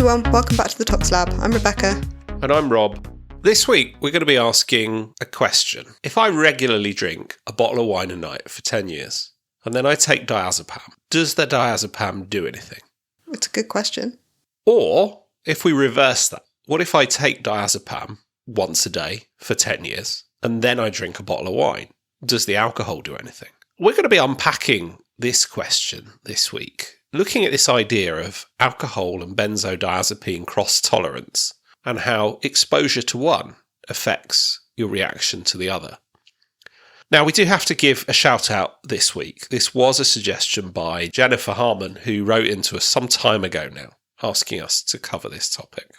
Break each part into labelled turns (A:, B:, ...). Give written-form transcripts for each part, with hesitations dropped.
A: everyone, welcome back to the Tox Lab. I'm Rebecca.
B: And I'm Rob. This week, we're going to be asking a question. If I regularly drink a bottle of wine a night for 10 years, and then I take diazepam, does the diazepam do anything?
A: It's a good question.
B: Or, if we reverse that, what if I take diazepam once a day for 10 years, and then I drink a bottle of wine? Does the alcohol do anything? We're going to be unpacking this question this week, looking at this idea of alcohol and benzodiazepine cross-tolerance and how exposure to one affects your reaction to the other. Now, we do have to give a shout out this week. This was a suggestion by Jennifer Harmon, who wrote into us some time ago now, asking us to cover this topic.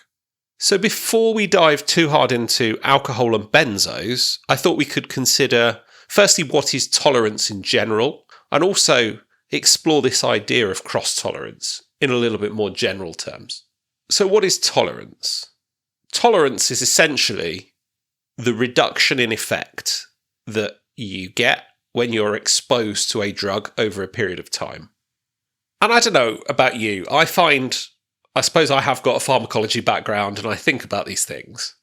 B: So before we dive too hard into alcohol and benzos, I thought we could consider, firstly, what is tolerance in general, and also explore this idea of cross-tolerance in a little bit more general terms. So what is tolerance? Tolerance is essentially the reduction in effect that you get when you're exposed to a drug over a period of time. And I don't know about you, I suppose I have got a pharmacology background and I think about these things.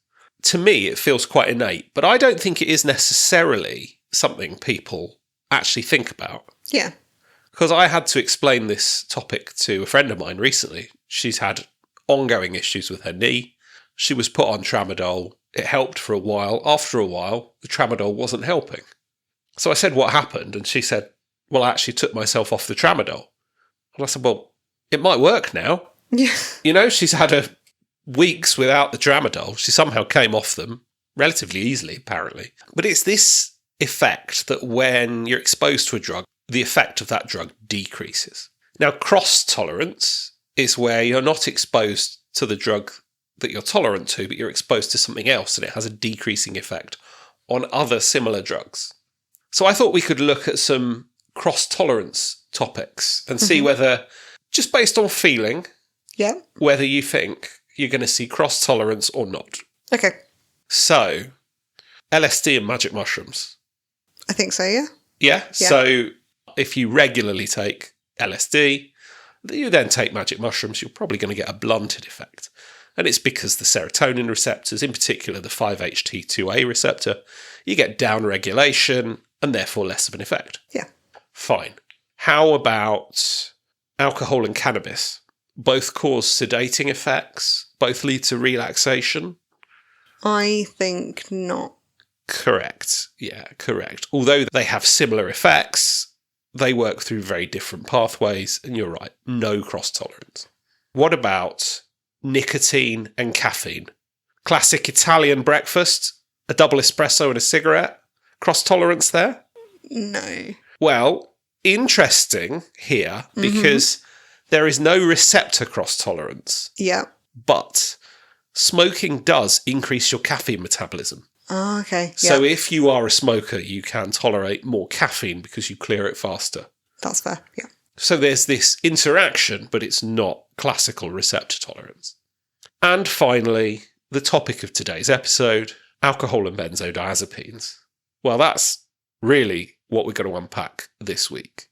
B: To me, it feels quite innate, but I don't think it is necessarily something people actually think about.
A: Yeah.
B: Because I had to explain this topic to a friend of mine recently. She's had ongoing issues with her knee. She was put on tramadol. It helped for a while. After a while, the tramadol wasn't helping. So I said, what happened? And she said, well, I actually took myself off the tramadol. And I said, well, it might work now.
A: Yeah.
B: You know, she's had weeks without the tramadol. She somehow came off them relatively easily, apparently. But it's this effect that when you're exposed to a drug, the effect of that drug decreases. Now, cross-tolerance is where you're not exposed to the drug that you're tolerant to, but you're exposed to something else and it has a decreasing effect on other similar drugs. So I thought we could look at some cross-tolerance topics and see whether, just based on feeling, whether you think you're going to see cross-tolerance or not.
A: Okay.
B: So, LSD and magic mushrooms.
A: I think so, yeah.
B: Yeah? So if you regularly take LSD, you then take magic mushrooms, you're probably going to get a blunted effect. And it's because the serotonin receptors, in particular the 5-HT2A receptor, you get down-regulation and therefore less of an effect.
A: Yeah.
B: Fine. How about alcohol and cannabis? Both cause sedating effects, both lead to relaxation.
A: I think not.
B: Correct. Yeah, correct. Although they have similar effects, they work through very different pathways, and you're right, no cross-tolerance. What about nicotine and caffeine? Classic Italian breakfast, a double espresso and a cigarette. Cross-tolerance there?
A: No.
B: Well, interesting here, because there is no receptor cross-tolerance.
A: Yeah.
B: But smoking does increase your caffeine metabolism.
A: Oh, okay.
B: So if you are a smoker, you can tolerate more caffeine because you clear it faster.
A: That's fair, yeah.
B: So there's this interaction, but it's not classical receptor tolerance. And finally, the topic of today's episode, alcohol and benzodiazepines. Well, that's really what we're going to unpack this week.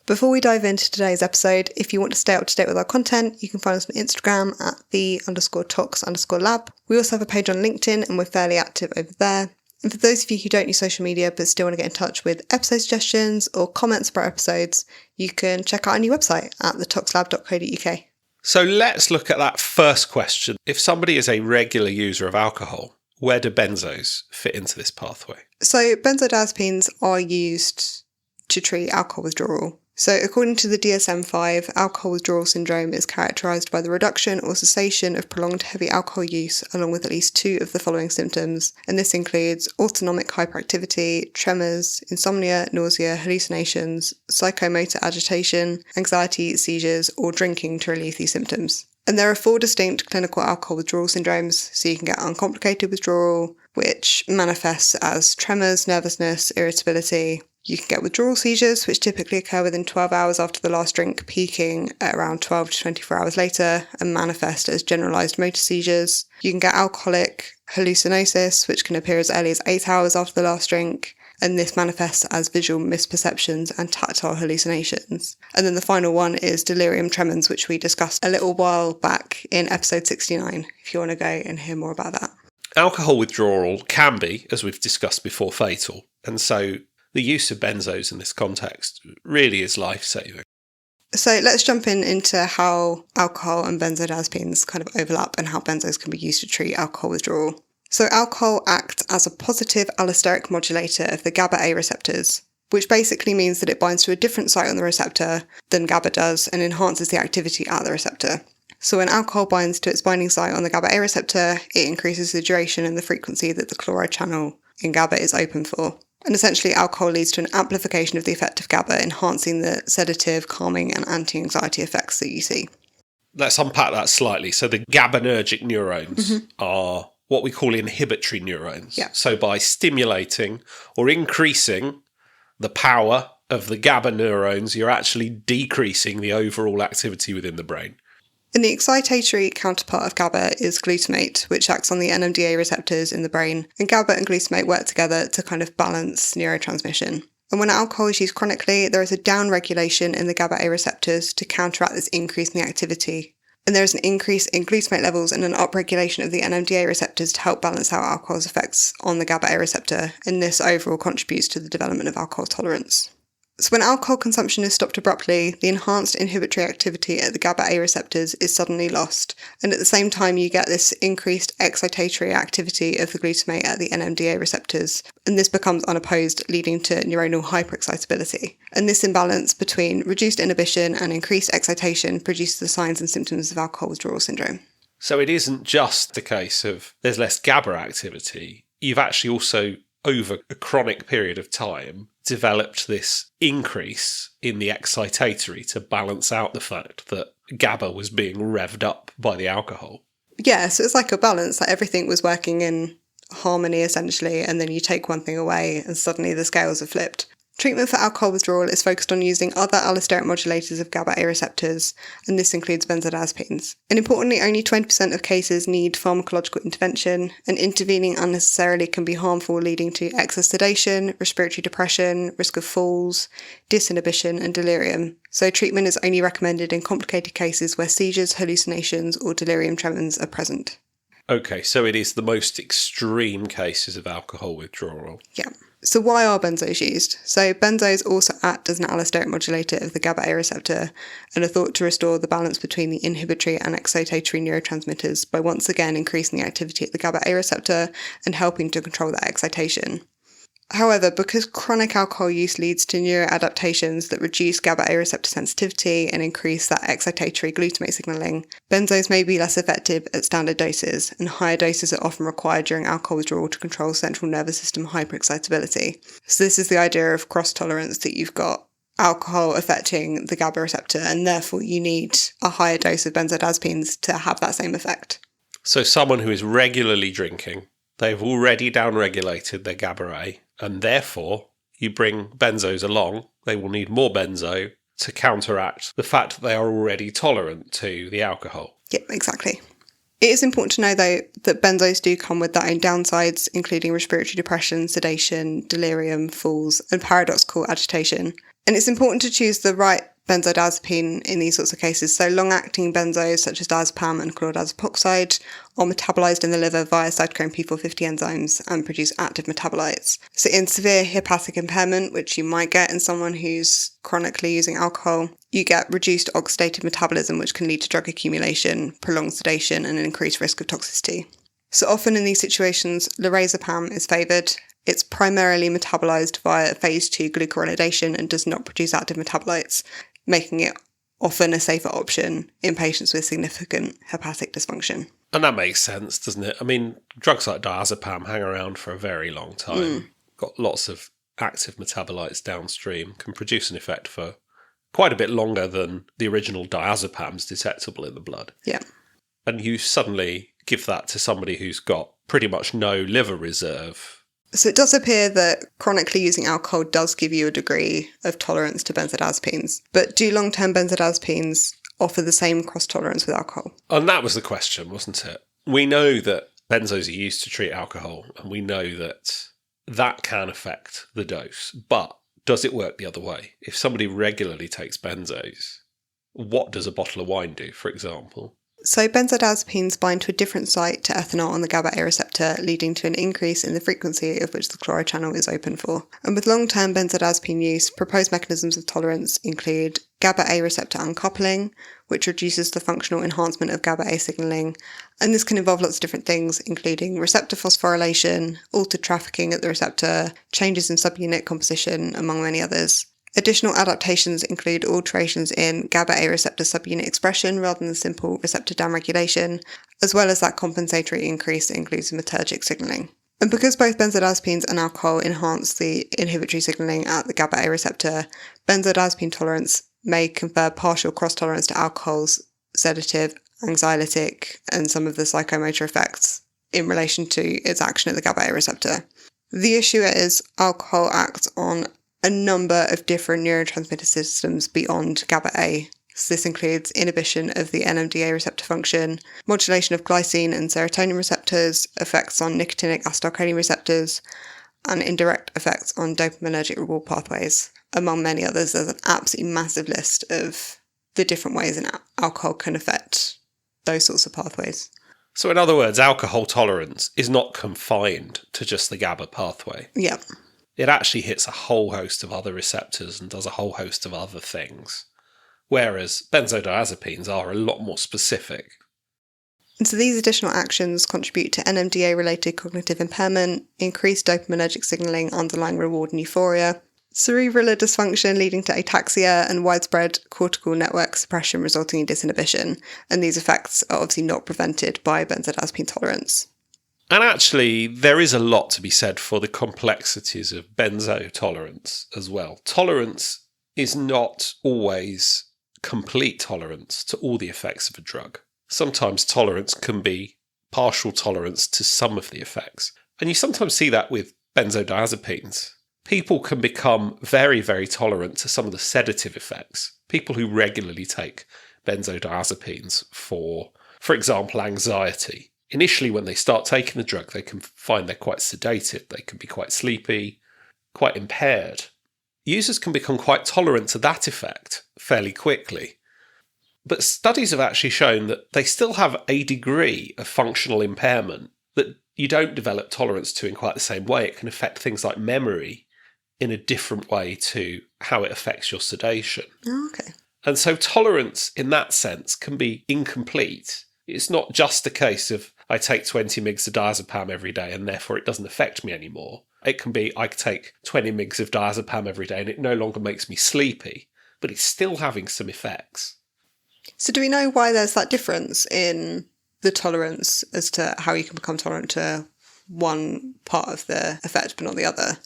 A: Before we dive into today's episode, if you want to stay up to date with our content, you can find us on Instagram at _Tox_Lab. We also have a page on LinkedIn and we're fairly active over there. And for those of you who don't use social media but still want to get in touch with episode suggestions or comments about episodes, you can check out our new website at thetoxlab.co.uk.
B: So let's look at that first question. If somebody is a regular user of alcohol, where do benzos fit into this pathway?
A: So benzodiazepines are used to treat alcohol withdrawal. So according to the DSM-5, alcohol withdrawal syndrome is characterised by the reduction or cessation of prolonged heavy alcohol use along with at least two of the following symptoms, and this includes autonomic hyperactivity, tremors, insomnia, nausea, hallucinations, psychomotor agitation, anxiety, seizures, or drinking to relieve these symptoms. And there are 4 distinct clinical alcohol withdrawal syndromes, so you can get uncomplicated withdrawal, which manifests as tremors, nervousness, irritability. You can get withdrawal seizures, which typically occur within 12 hours after the last drink, peaking at around 12 to 24 hours later, and manifest as generalised motor seizures. You can get alcoholic hallucinosis, which can appear as early as 8 hours after the last drink, and this manifests as visual misperceptions and tactile hallucinations. And then the final one is delirium tremens, which we discussed a little while back in episode 69, if you want to go and hear more about that.
B: Alcohol withdrawal can be, as we've discussed before, fatal, and so the use of benzos in this context really is life-saving.
A: So let's jump into how alcohol and benzodiazepines kind of overlap and how benzos can be used to treat alcohol withdrawal. So alcohol acts as a positive allosteric modulator of the GABA-A receptors, which basically means that it binds to a different site on the receptor than GABA does and enhances the activity at the receptor. So when alcohol binds to its binding site on the GABA-A receptor, it increases the duration and the frequency that the chloride channel in GABA is open for. And essentially, alcohol leads to an amplification of the effect of GABA, enhancing the sedative, calming, and anti-anxiety effects that you see.
B: Let's unpack that slightly. So the GABAergic neurons are what we call inhibitory neurons.
A: Yeah.
B: So by stimulating or increasing the power of the GABA neurons, you're actually decreasing the overall activity within the brain.
A: And the excitatory counterpart of GABA is glutamate, which acts on the NMDA receptors in the brain. And GABA and glutamate work together to kind of balance neurotransmission. And when alcohol is used chronically, there is a downregulation in the GABA-A receptors to counteract this increase in the activity. And there is an increase in glutamate levels and an upregulation of the NMDA receptors to help balance out alcohol's effects on the GABA-A receptor. And this overall contributes to the development of alcohol tolerance. So when alcohol consumption is stopped abruptly, the enhanced inhibitory activity at the GABA-A receptors is suddenly lost, and at the same time you get this increased excitatory activity of the glutamate at the NMDA receptors, and this becomes unopposed, leading to neuronal hyperexcitability. And this imbalance between reduced inhibition and increased excitation produces the signs and symptoms of alcohol withdrawal syndrome.
B: So it isn't just the case of there's less GABA activity, you've actually also, over a chronic period of time, developed this increase in the excitatory to balance out the fact that GABA was being revved up by the alcohol.
A: Yeah, so it's like a balance, like everything was working in harmony essentially, and then you take one thing away and suddenly the scales are flipped. Treatment for alcohol withdrawal is focused on using other allosteric modulators of GABA-A receptors, and this includes benzodiazepines. And importantly, only 20% of cases need pharmacological intervention, and intervening unnecessarily can be harmful, leading to excess sedation, respiratory depression, risk of falls, disinhibition, and delirium. So treatment is only recommended in complicated cases where seizures, hallucinations, or delirium tremens are present.
B: Okay, so it is the most extreme cases of alcohol withdrawal.
A: Yeah. So why are benzos used? So benzos also act as an allosteric modulator of the GABA-A receptor and are thought to restore the balance between the inhibitory and excitatory neurotransmitters by once again increasing the activity at the GABA-A receptor and helping to control that excitation. However, because chronic alcohol use leads to neuroadaptations that reduce GABA-A receptor sensitivity and increase that excitatory glutamate signaling, benzos may be less effective at standard doses, and higher doses are often required during alcohol withdrawal to control central nervous system hyperexcitability. So this is the idea of cross-tolerance, that you've got alcohol affecting the GABA receptor, and therefore you need a higher dose of benzodiazepines to have that same effect.
B: So someone who is regularly drinking, they've already downregulated their GABA-A, and therefore you bring benzos along, they will need more benzo to counteract the fact that they are already tolerant to the alcohol.
A: Yep, exactly. It is important to know, though, that benzos do come with their own downsides, including respiratory depression, sedation, delirium, falls, and paradoxical agitation. And it's important to choose the right benzodiazepine in these sorts of cases. So long-acting benzos such as diazepam and chlordiazepoxide are metabolized in the liver via cytochrome P450 enzymes and produce active metabolites. So in severe hepatic impairment, which you might get in someone who's chronically using alcohol, you get reduced oxidative metabolism, which can lead to drug accumulation, prolonged sedation, and an increased risk of toxicity. So often in these situations, lorazepam is favoured. It's primarily metabolized via phase 2 glucuronidation and does not produce active metabolites, making it often a safer option in patients with significant hepatic dysfunction.
B: And that makes sense, doesn't it? I mean, drugs like diazepam hang around for a very long time. Got lots of active metabolites downstream, can produce an effect for quite a bit longer than the original diazepam's detectable in the blood.
A: Yeah.
B: And you suddenly give that to somebody who's got pretty much no liver reserve.
A: So it does appear that chronically using alcohol does give you a degree of tolerance to benzodiazepines, but do long-term benzodiazepines offer the same cross-tolerance with alcohol?
B: And that was the question, wasn't it? We know that benzos are used to treat alcohol, and we know that that can affect the dose. But does it work the other way? If somebody regularly takes benzos, what does a bottle of wine do, for example?
A: So benzodiazepines bind to a different site to ethanol on the GABA-A receptor, leading to an increase in the frequency of which the chloride channel is open for. And with long-term benzodiazepine use, proposed mechanisms of tolerance include GABA-A receptor uncoupling, which reduces the functional enhancement of GABA-A signalling, and this can involve lots of different things, including receptor phosphorylation, altered trafficking at the receptor, changes in subunit composition, among many others. Additional adaptations include alterations in GABA-A receptor subunit expression rather than simple receptor downregulation, as well as that compensatory increase that includes glutamatergic signalling. And because both benzodiazepines and alcohol enhance the inhibitory signalling at the GABA-A receptor, benzodiazepine tolerance may confer partial cross-tolerance to alcohol's sedative, anxiolytic, and some of the psychomotor effects in relation to its action at the GABA-A receptor. The issue is alcohol acts on a number of different neurotransmitter systems beyond GABA-A. So this includes inhibition of the NMDA receptor function, modulation of glycine and serotonin receptors, effects on nicotinic acetylcholine receptors, and indirect effects on dopaminergic reward pathways, among many others. There's an absolutely massive list of the different ways in alcohol can affect those sorts of pathways.
B: So in other words, alcohol tolerance is not confined to just the GABA pathway.
A: Yep.
B: It actually hits a whole host of other receptors and does a whole host of other things, whereas benzodiazepines are a lot more specific.
A: And so these additional actions contribute to NMDA-related cognitive impairment, increased dopaminergic signalling underlying reward and euphoria, cerebral dysfunction leading to ataxia, and widespread cortical network suppression resulting in disinhibition. And these effects are obviously not prevented by benzodiazepine tolerance.
B: And actually, there is a lot to be said for the complexities of benzo tolerance as well. Tolerance is not always complete tolerance to all the effects of a drug. Sometimes tolerance can be partial tolerance to some of the effects. And you sometimes see that with benzodiazepines. People can become very, very tolerant to some of the sedative effects. People who regularly take benzodiazepines for example, anxiety. Initially, when they start taking the drug, they can find they're quite sedated, they can be quite sleepy, quite impaired. Users can become quite tolerant to that effect fairly quickly. But studies have actually shown that they still have a degree of functional impairment that you don't develop tolerance to in quite the same way. It can affect things like memory in a different way to how it affects your sedation.
A: Oh, okay.
B: And so tolerance in that sense can be incomplete. It's not just a case of I take 20 mgs of diazepam every day and therefore it doesn't affect me anymore. It can be I take 20 mgs of diazepam every day and it no longer makes me sleepy, but it's still having some effects.
A: So do we know why there's that difference in the tolerance as to how you can become tolerant to one part of the effect but not the other?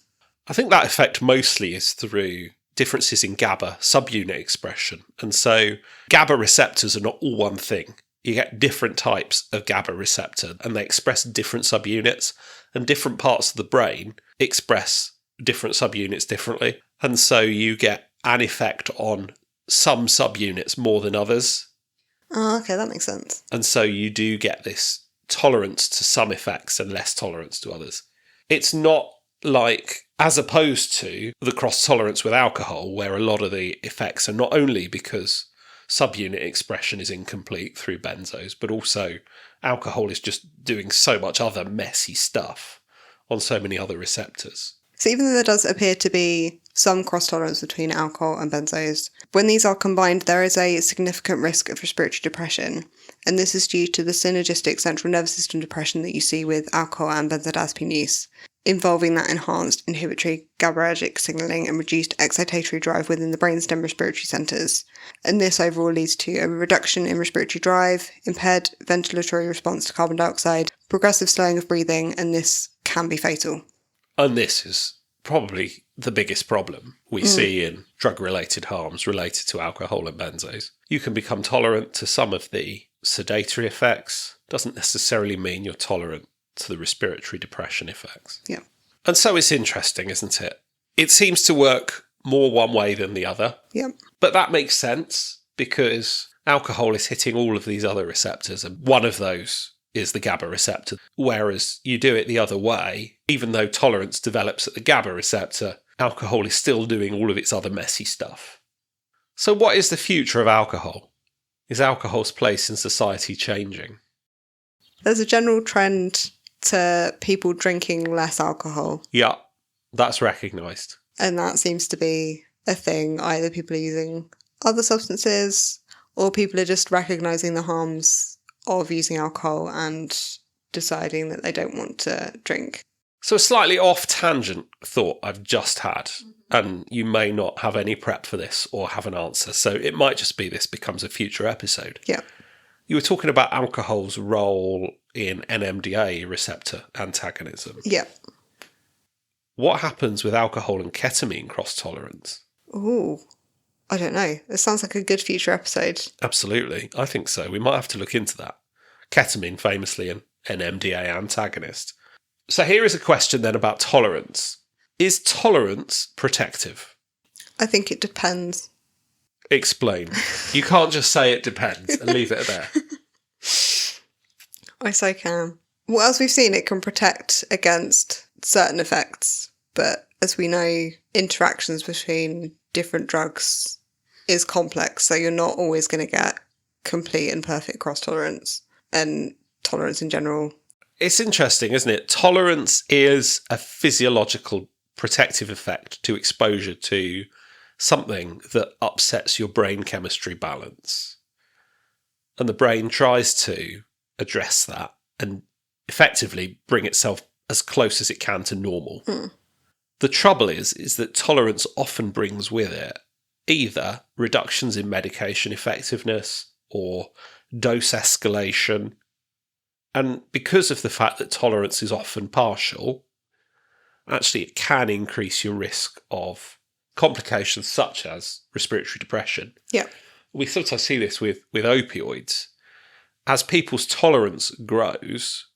B: I think that effect mostly is through differences in GABA subunit expression. And so GABA receptors are not all one thing. You get different types of GABA receptor and they express different subunits, and different parts of the brain express different subunits differently. And so you get an effect on some subunits more than others.
A: Oh, okay, that makes sense.
B: And so you do get this tolerance to some effects and less tolerance to others. It's not like, as opposed to the cross-tolerance with alcohol, where a lot of the effects are not only because subunit expression is incomplete through benzos, but also alcohol is just doing so much other messy stuff on so many other receptors.
A: So even though there does appear to be some cross-tolerance between alcohol and benzos, when these are combined, there is a significant risk of respiratory depression. And this is due to the synergistic central nervous system depression that you see with alcohol and benzodiazepine use, involving that enhanced inhibitory GABAergic signalling and reduced excitatory drive within the brainstem respiratory centres. And this overall leads to a reduction in respiratory drive, impaired ventilatory response to carbon dioxide, progressive slowing of breathing, and this can be fatal.
B: And this is probably the biggest problem we see in drug-related harms related to alcohol and benzos. You can become tolerant to some of the sedatory effects. Doesn't necessarily mean you're tolerant to the respiratory depression effects.
A: Yeah.
B: And so it's interesting, isn't it? It seems to work more one way than the other.
A: Yeah.
B: But that makes sense because alcohol is hitting all of these other receptors, and one of those is the GABA receptor. Whereas you do it the other way, even though tolerance develops at the GABA receptor, alcohol is still doing all of its other messy stuff. So what is the future of alcohol? Is alcohol's place in society changing?
A: There's a general trend to people drinking less alcohol.
B: Yeah, that's recognised.
A: And that seems to be a thing. Either people are using other substances or people are just recognising the harms of using alcohol and deciding that they don't want to drink.
B: So a slightly off-tangent thought I've just had, and you may not have any prep for this or have an answer, so it might just be this becomes a future episode.
A: Yeah.
B: You were talking about alcohol's role in NMDA receptor antagonism.
A: Yeah.
B: What happens with alcohol and ketamine cross-tolerance?
A: Ooh, I don't know. It sounds like a good future episode.
B: Absolutely. I think so. We might have to look into that. Ketamine, famously an NMDA antagonist. So here is a question then about tolerance. Is tolerance protective?
A: I think it depends.
B: Explain. You can't just say it depends and leave it there.
A: I so can. Well, as we've seen, it can protect against certain effects, but as we know, interactions between different drugs is complex, so you're not always going to get complete and perfect cross-tolerance, and tolerance in general.
B: It's interesting, isn't it? Tolerance is a physiological protective effect to exposure to something that upsets your brain chemistry balance. And the brain tries to address that and effectively bring itself as close as it can to normal. The trouble is that tolerance often brings with it either reductions in medication effectiveness or dose escalation. And because of the fact that tolerance is often partial, actually it can increase your risk of complications such as respiratory depression.
A: Yeah.
B: We sometimes see this with opioids. As people's tolerance grows,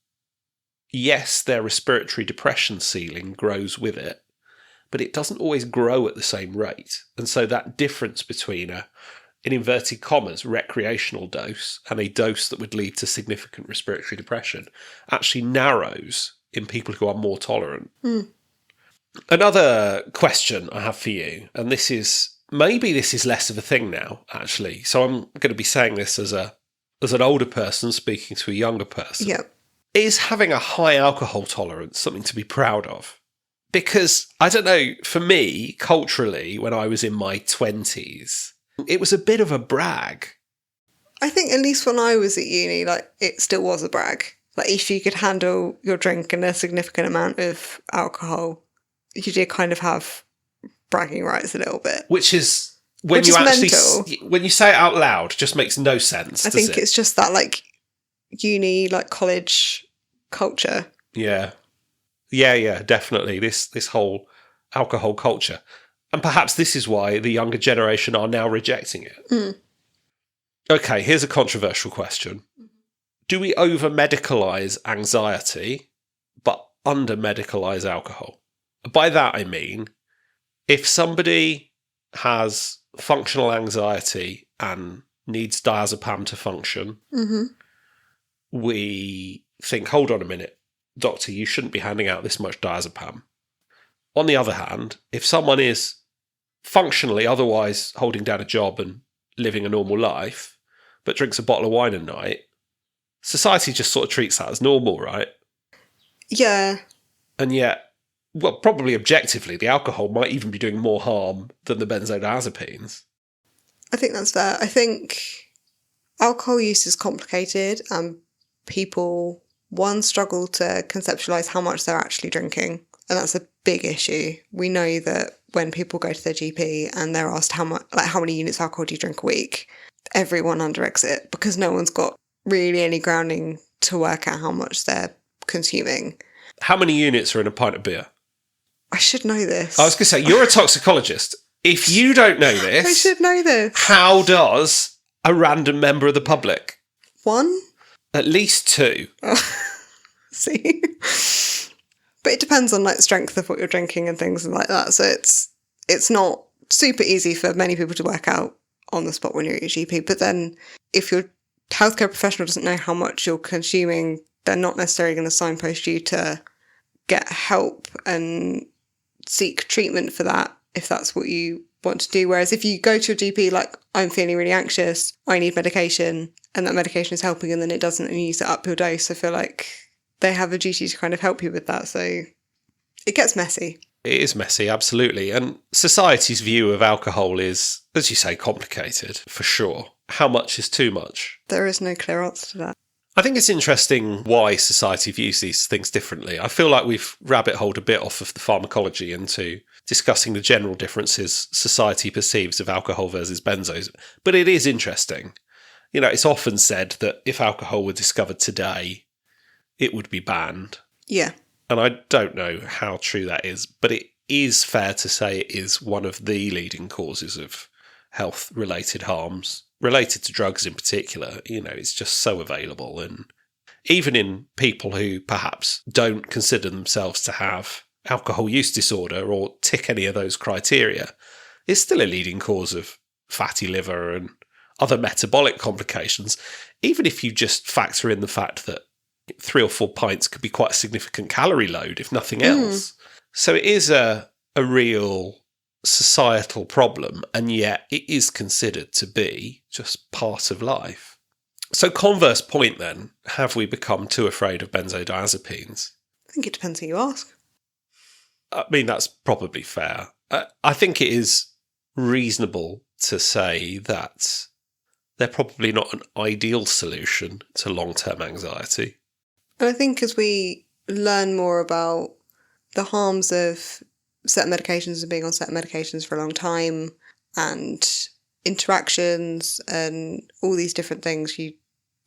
B: yes, their respiratory depression ceiling grows with it, but it doesn't always grow at the same rate. And so that difference between in inverted commas, recreational dose and a dose that would lead to significant respiratory depression actually narrows in people who are more tolerant. Another question I have for you, and this is less of a thing now, actually. So I'm going to be saying this as an older person speaking to a younger person.
A: Yeah.
B: Is having a high alcohol tolerance something to be proud of? Because, I don't know, for me, culturally, when I was in my 20s, it was a bit of a brag.
A: I think at least when I was at uni, it still was a brag. If you could handle your drink and a significant amount of alcohol, you did kind of have bragging rights a little bit.
B: Which is, when you say it out loud, just makes no sense,
A: I think it's just that, uni, college culture.
B: Yeah. Yeah, definitely. This whole alcohol culture. And perhaps this is why the younger generation are now rejecting it. Okay, here's a controversial question. Do we over-medicalise anxiety, but under-medicalise alcohol? By that I mean, if somebody has functional anxiety and needs diazepam to function, we think, hold on a minute, doctor, you shouldn't be handing out this much diazepam. On the other hand, if someone is functionally otherwise holding down a job and living a normal life, but drinks a bottle of wine a night, society just sort of treats that as normal, right?
A: Yeah.
B: And yet, well, probably objectively, the alcohol might even be doing more harm than the benzodiazepines.
A: I think that's fair. I think alcohol use is complicated and people, one, struggle to conceptualise how much they're actually drinking. And that's a big issue. We know that when people go to their GP and they're asked how many units of alcohol do you drink a week, everyone underexes it because no one's got really any grounding to work out how much they're consuming. How
B: many units are in a pint of beer?
A: I should know this.
B: I was going to say, you're a toxicologist. If you don't know this...
A: I should know this.
B: How does a random member of the public?
A: 1?
B: At least 2.
A: Oh. See? But it depends on the strength of what you're drinking and things like that. So it's not super easy for many people to work out on the spot when you're at your GP. But then if you're healthcare professional doesn't know how much you're consuming, they're not necessarily going to signpost you to get help and seek treatment for that if that's what you want to do. Whereas if you go to a GP like, I'm feeling really anxious, I need medication, and that medication is helping and then it doesn't and you use it up your dose, I feel like they have a duty to kind of help you with that. So it gets messy.
B: It is messy, absolutely. And society's view of alcohol is, as you say, complicated, for sure. How much is too much?
A: There is no clear answer to that.
B: I think it's interesting why society views these things differently. I feel like we've rabbit-holed a bit off of the pharmacology into discussing the general differences society perceives of alcohol versus benzos. But it is interesting. You know, it's often said that if alcohol were discovered today, it would be banned.
A: Yeah.
B: And I don't know how true that is, but it is fair to say it is one of the leading causes of health-related harms, related to drugs in particular. You know, it's just so available. And even in people who perhaps don't consider themselves to have alcohol use disorder or tick any of those criteria, it's still a leading cause of fatty liver and other metabolic complications, even if you just factor in the fact that 3 or 4 pints could be quite a significant calorie load, if nothing else. So it is a real societal problem, and yet it is considered to be just part of life. So converse point then, have we become too afraid of benzodiazepines?
A: I think it depends who you ask.
B: I mean, that's probably fair. I think it is reasonable to say that they're probably not an ideal solution to long-term anxiety.
A: And I think as we learn more about the harms of certain medications and being on certain medications for a long time and interactions and all these different things, you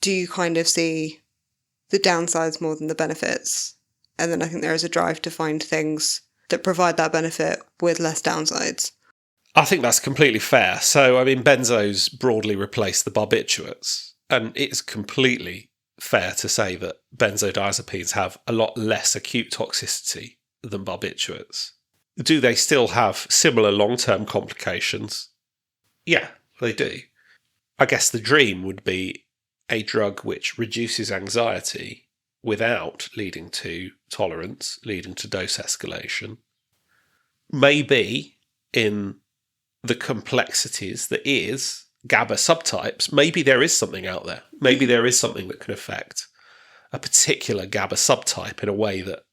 A: do kind of see the downsides more than the benefits. And then I think there is a drive to find things that provide that benefit with less downsides.
B: I think that's completely fair. So, I mean, benzos broadly replace the barbiturates, and it's completely fair to say that benzodiazepines have a lot less acute toxicity than barbiturates. Do they still have similar long-term complications? Yeah, they do. I guess the dream would be a drug which reduces anxiety without leading to tolerance, leading to dose escalation. Maybe in the complexities that is GABA subtypes, maybe there is something out there. Maybe there is something that can affect a particular GABA subtype in a way that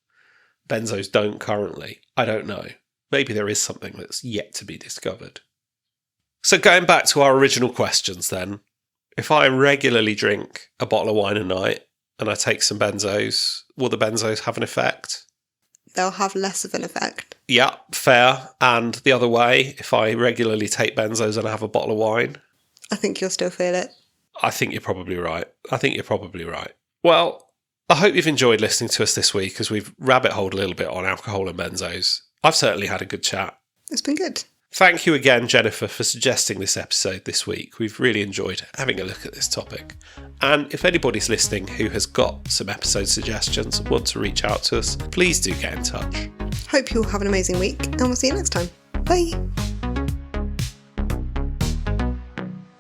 B: benzos don't currently. I don't know. Maybe there is something that's yet to be discovered. So going back to our original questions then, if I regularly drink a bottle of wine a night and I take some benzos, will the benzos have an effect?
A: They'll have less of an effect.
B: Yeah, fair. And the other way, if I regularly take benzos and I have a bottle of wine,
A: I think you'll still feel it.
B: I think you're probably right. Well, I hope you've enjoyed listening to us this week as we've rabbit-holed a little bit on alcohol and benzos. I've certainly had a good chat.
A: It's been good.
B: Thank you again, Jennifer, for suggesting this episode this week. We've really enjoyed having a look at this topic. And if anybody's listening who has got some episode suggestions and want to reach out to us, please do get in touch.
A: Hope you'll have an amazing week, and we'll see you next time. Bye.